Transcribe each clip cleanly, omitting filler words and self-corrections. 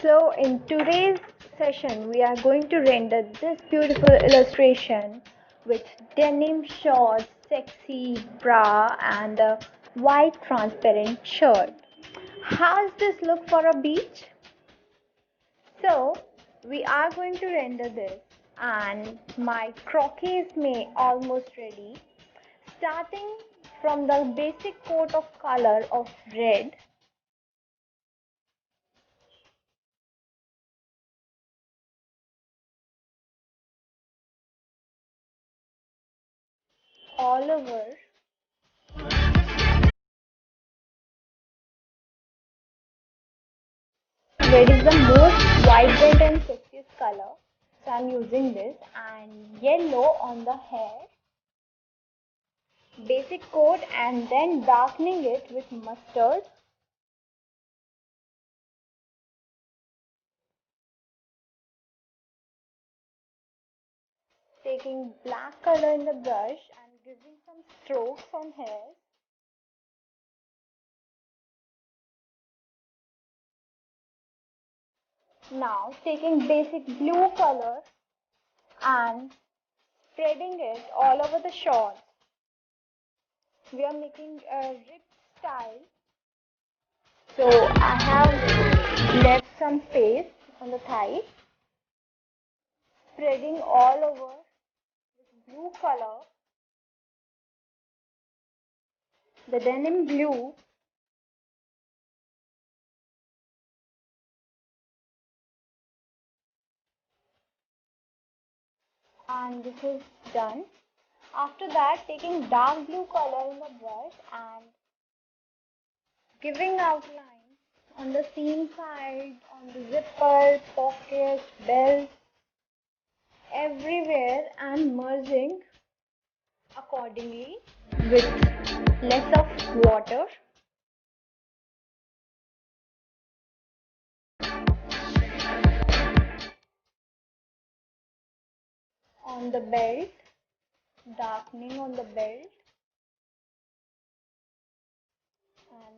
So in today's session, we are going to render this beautiful illustration with denim shorts, sexy bra and a white transparent shirt. How does this look for a beach? So we are going to render this and my croquis is made almost ready. Starting from the basic coat of color of red, all over. Red is the most vibrant and sexiest color, so I'm using this, and yellow on the hair, basic coat, and then darkening it with mustard, taking black color in the brush and giving some strokes on hair. Now taking basic blue color and spreading it all over the shorts. We are making a rib style, so I have left some space on the thigh, spreading all over blue color, the denim blue, and this is done. After that, taking dark blue color in the brush and giving outline on the seam side, on the zipper, pocket, belt, everywhere, and merging accordingly with less of water. On the belt, darkening on the belt and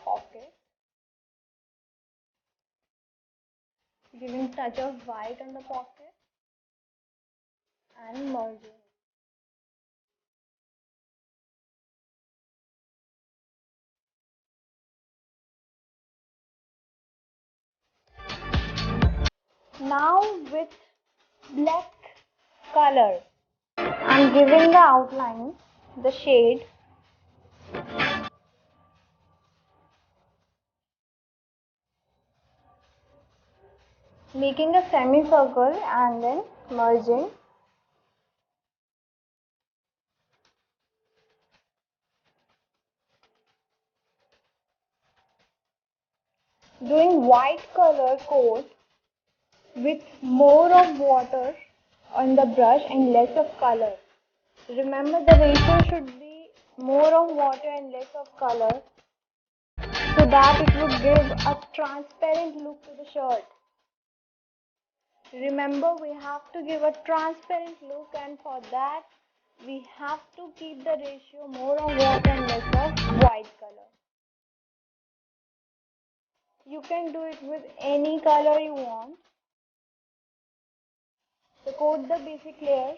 pocket, giving touch of white on the pocket and merging. Now with black color, I'm giving the outline, the shade, making a semicircle and then merging. Doing white color coat with more of water on the brush and less of color. Remember the ratio should be more of water and less of color so that it would give a transparent look to the shirt. Remember, we have to give a transparent look, and for that we have to keep the ratio more of water and less of white color. You can do it with any color you want. So coat the basic layer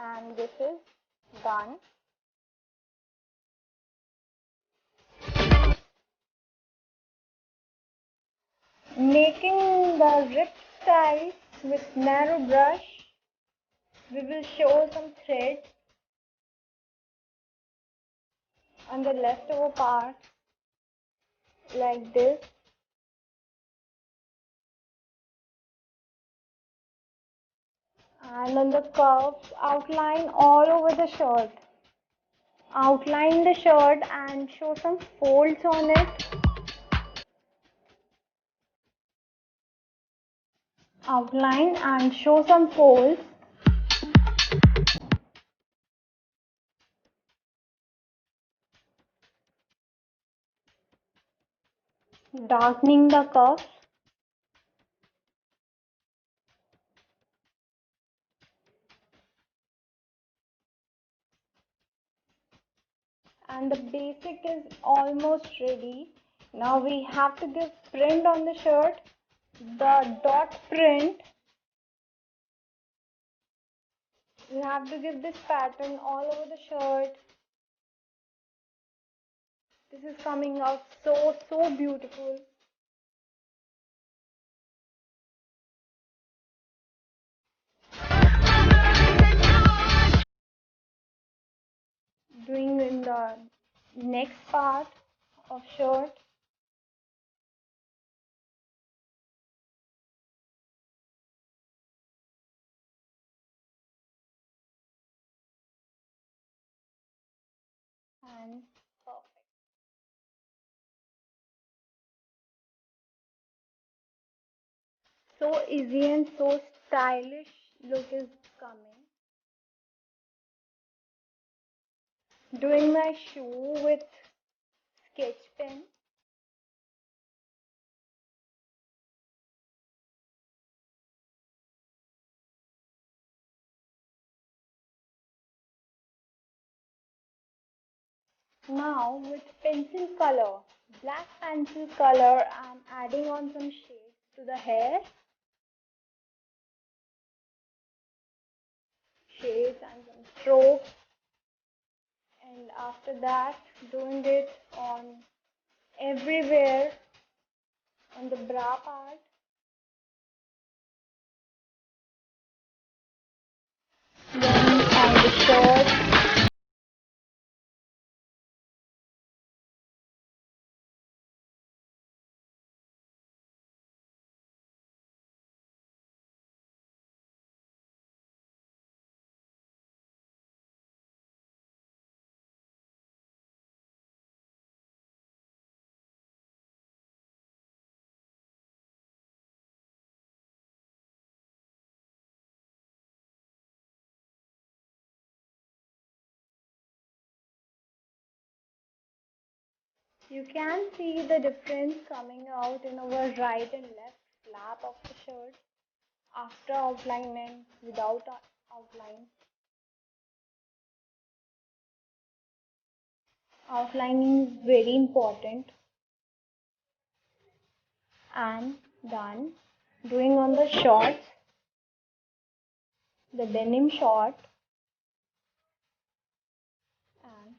and this is done. Making the rip style with narrow brush, we will show some thread on the leftover part like this, and on the curves outline all over the shirt. Outline the shirt and show some folds on it. Outline and show some folds. darkening the cuff, and the basic is almost ready. Now we have to give print on the shirt. The dot print, we have to give this pattern all over the shirt. This is coming out so beautiful. Doing in the next part of shirt. And perfect. So easy and so stylish look is coming. Doing my shoe with sketch pen. Now with pencil color, black pencil color, I'm adding on some shades to the hair. Shades and some strokes. And after that, doing it on everywhere on the bra part. Then on the shirt. You can see the difference coming out in our right and left flap of the shirt after outline and without outline. Outlining is very important. And done. Doing on the shorts, the denim short, and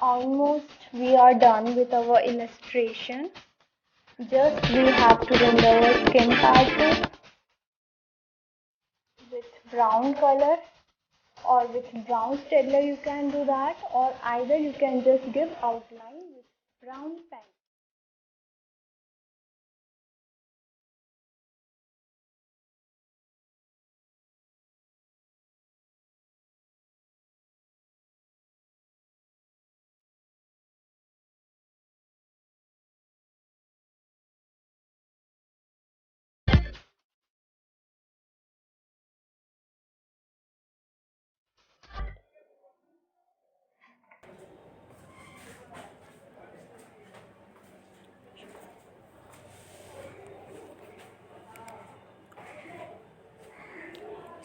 almost we are done with our illustration. Just we have to render our skin pattern with brown color, or with brown stedler you can do that, or either you can just give outline with brown pen.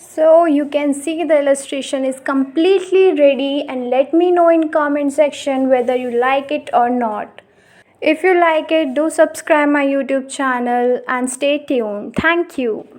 So you can see the illustration is completely ready, and let me know in comment section whether you like it or not. If you like it, do subscribe my YouTube channel and stay tuned. Thank you.